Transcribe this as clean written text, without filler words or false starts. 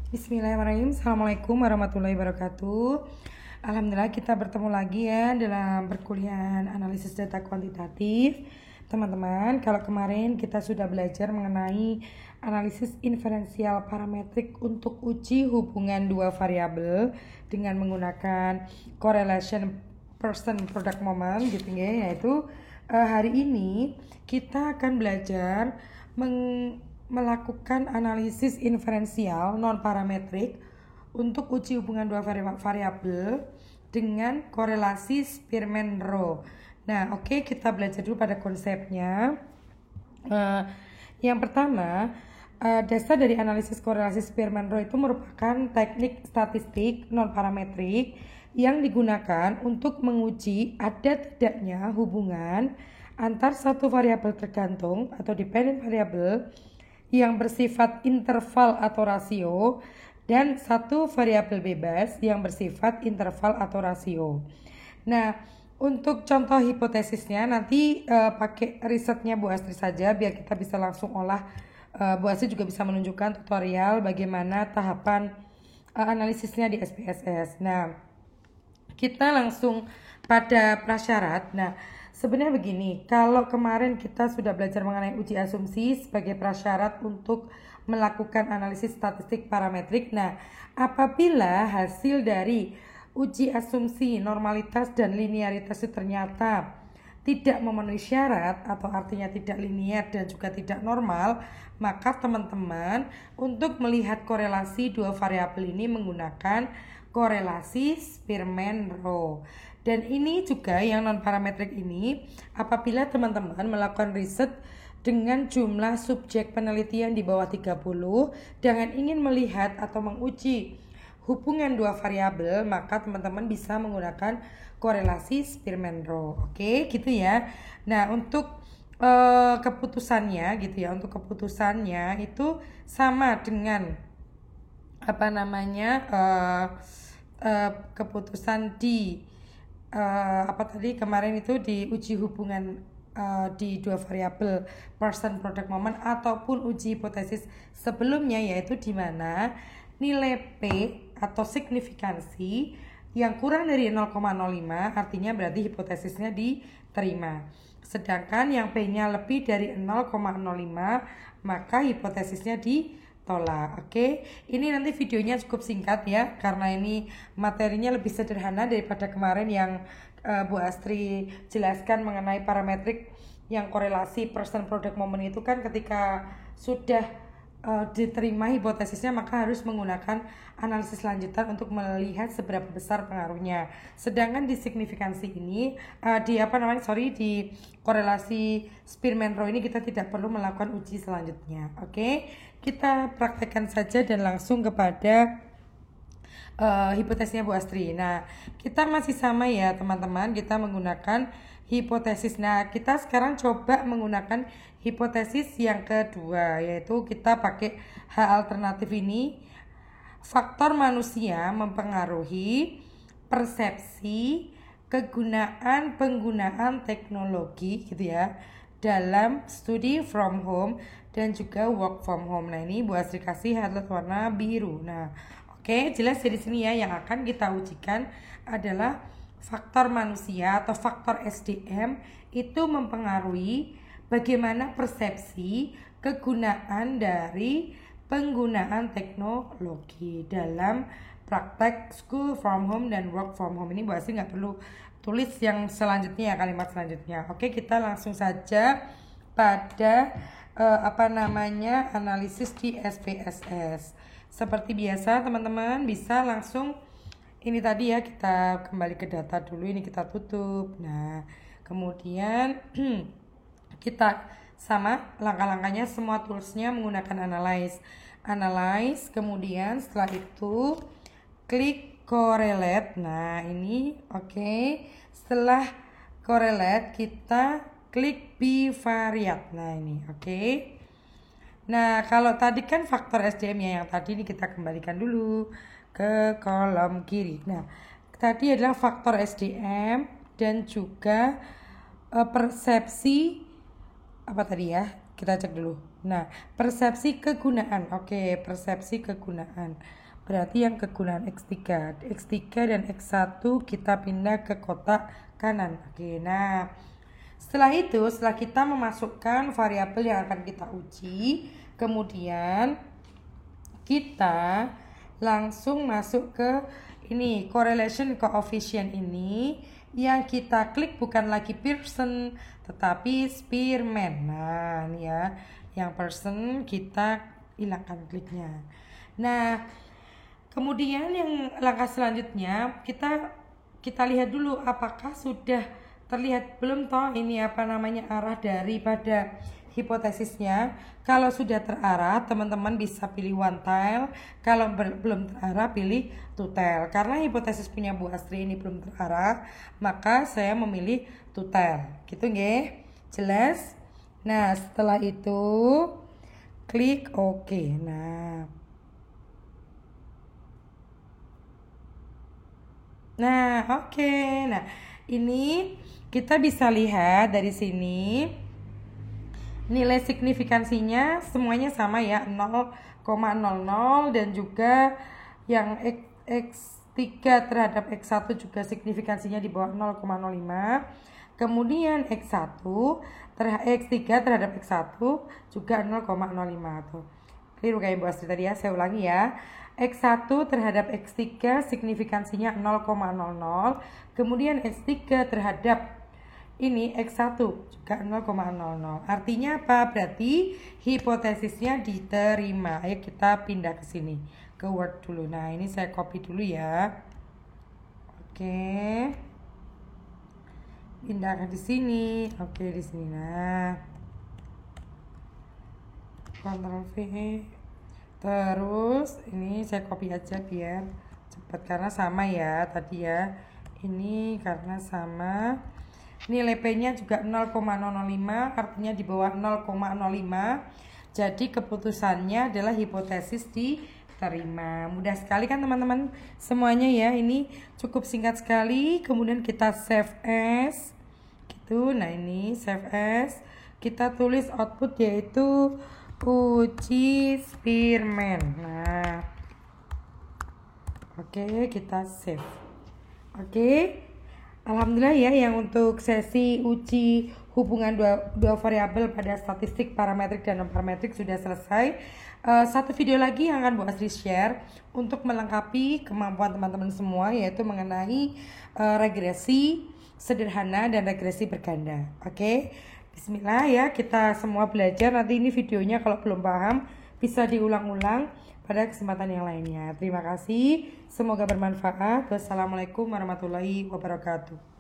Bismillahirrahmanirrahim. Assalamualaikum warahmatullahi wabarakatuh. Alhamdulillah kita bertemu lagi ya dalam perkuliahan analisis data kuantitatif. Teman-teman, kalau kemarin kita sudah belajar mengenai analisis inferensial parametrik untuk uji hubungan dua variabel dengan menggunakan correlation person product moment gitu ya, yaitu hari ini kita akan belajar melakukan analisis inferensial non parametrik untuk uji hubungan dua variabel dengan korelasi Spearman-Rho. Nah, oke, kita belajar dulu pada konsepnya. Yang pertama, dasar dari analisis korelasi Spearman-Rho itu merupakan teknik statistik non parametrik yang digunakan untuk menguji ada tidaknya hubungan antar satu variabel tergantung atau dependent variable yang bersifat interval atau rasio dan satu variabel bebas yang bersifat interval atau rasio. Nah, untuk contoh hipotesisnya nanti pakai risetnya Bu Astri saja biar kita bisa langsung olah. Bu Astri juga bisa menunjukkan tutorial bagaimana tahapan analisisnya di SPSS. Nah, kita langsung pada prasyarat. Nah, sebenarnya begini, kalau kemarin kita sudah belajar mengenai uji asumsi sebagai prasyarat untuk melakukan analisis statistik parametrik. Nah, apabila hasil dari uji asumsi normalitas dan linearitas itu ternyata tidak memenuhi syarat atau artinya tidak linear dan juga tidak normal, maka teman-teman untuk melihat korelasi dua variabel ini menggunakan korelasi Spearman-Rho. Dan ini juga yang non parametrik ini apabila teman-teman melakukan riset dengan jumlah subjek penelitian di bawah 30 dengan ingin melihat atau menguji hubungan dua variabel, maka teman-teman bisa menggunakan korelasi Spearman-Rho. Oke, gitu ya. Nah, untuk keputusannya gitu ya. Untuk keputusannya itu sama dengan keputusan di kemarin itu di uji hubungan di dua variabel person product moment ataupun uji hipotesis sebelumnya, yaitu di mana nilai P atau signifikansi yang kurang dari 0,05 artinya berarti hipotesisnya diterima, sedangkan yang P-nya lebih dari 0,05 maka hipotesisnya ditolak. Oke, ini nanti videonya cukup singkat ya karena ini materinya lebih sederhana daripada kemarin yang Bu Astri jelaskan mengenai parametrik yang korelasi person product moment itu kan ketika sudah diterima hipotesisnya maka harus menggunakan analisis lanjutan untuk melihat seberapa besar pengaruhnya. Sedangkan di signifikansi ini di korelasi Spearman-Rho ini kita tidak perlu melakukan uji selanjutnya. Oke, kita praktekkan saja dan langsung kepada hipotesisnya Bu Astri. Nah, kita masih sama ya teman-teman, kita menggunakan hipotesis. Nah, kita sekarang coba menggunakan hipotesis yang kedua, yaitu kita pakai H alternatif ini. Faktor manusia mempengaruhi persepsi penggunaan teknologi gitu ya dalam studi from home dan juga work from home. Nah, ini Bu Astri kasih highlight warna biru. Nah, oke, jelas dari sini ya yang akan kita ujikan adalah faktor manusia atau faktor SDM itu mempengaruhi bagaimana persepsi kegunaan dari penggunaan teknologi dalam praktek school from home dan work from home. Ini Bu Astri nggak perlu tulis yang selanjutnya ya, kalimat selanjutnya. Oke, kita langsung saja pada analisis di SPSS. Seperti biasa teman-teman bisa langsung ini tadi ya, kita kembali ke data dulu, ini kita tutup. Nah, kemudian kita sama langkah-langkahnya semua toolsnya menggunakan analyze, kemudian setelah itu klik correlate. Nah, ini oke. Setelah correlate kita klik bivariate. Nah, ini oke. Nah, kalau tadi kan faktor SDM-nya yang tadi ini kita kembalikan dulu ke kolom kiri. Nah, tadi adalah faktor SDM dan juga persepsi apa tadi ya? Kita cek dulu. Nah, persepsi kegunaan. Oke, persepsi kegunaan. Berarti yang kegunaan X3. X3 dan X1 kita pindah ke kotak kanan. Oke, nah setelah itu, setelah kita memasukkan variabel yang akan kita uji, kemudian kita langsung masuk ke ini correlation coefficient ini. Yang kita klik bukan lagi Pearson tetapi Spearman. Nah ini ya, yang person kita hilangkan kliknya. Nah kemudian yang langkah selanjutnya kita lihat dulu apakah sudah terlihat belum toh ini apa namanya arah daripada hipotesisnya. Kalau sudah terarah, teman-teman bisa pilih one tile. Kalau belum terarah, pilih two tile. Karena hipotesis punya Bu Astri ini belum terarah, maka saya memilih two tile. Gitu nggih? Jelas? Nah, setelah itu klik OK. Nah, oke. Nah, ini kita bisa lihat dari sini nilai signifikansinya semuanya sama ya, 0,00, dan juga yang X3 terhadap X1 juga signifikansinya di bawah 0,05. Kemudian X3 terhadap X1 juga 0,05 tuh. Keliru kayak Bu Astri tadi ya, saya ulangi ya. X1 terhadap X3 signifikansinya 0,00. Kemudian X3 terhadap ini X1 juga 0,00. Artinya apa? Berarti hipotesisnya diterima. Ayo kita pindah ke sini, ke Word dulu. Nah, ini saya copy dulu ya. Oke. Pindahkan di sini. Oke, di sini. Nah. Ctrl V. Terus ini saya copy aja biar cepat karena sama ya tadi ya. Ini karena sama. Nilai P-nya juga 0,005, artinya di bawah 0,05. Jadi keputusannya adalah hipotesis diterima. Mudah sekali kan teman-teman semuanya ya. Ini cukup singkat sekali. Kemudian kita save as gitu. Nah, ini save as. Kita tulis output yaitu uji Spearman. Nah, oke, kita save. Oke. Alhamdulillah ya, yang untuk sesi uji hubungan dua variabel pada statistik parametrik dan non parametrik sudah selesai. Satu video lagi yang akan Bu Astri share untuk melengkapi kemampuan teman-teman semua, yaitu mengenai regresi sederhana dan regresi berganda. Oke, bismillah ya, kita semua belajar. Nanti ini videonya kalau belum paham bisa diulang-ulang pada kesempatan yang lainnya. Terima kasih, semoga bermanfaat. Wassalamualaikum warahmatullahi wabarakatuh.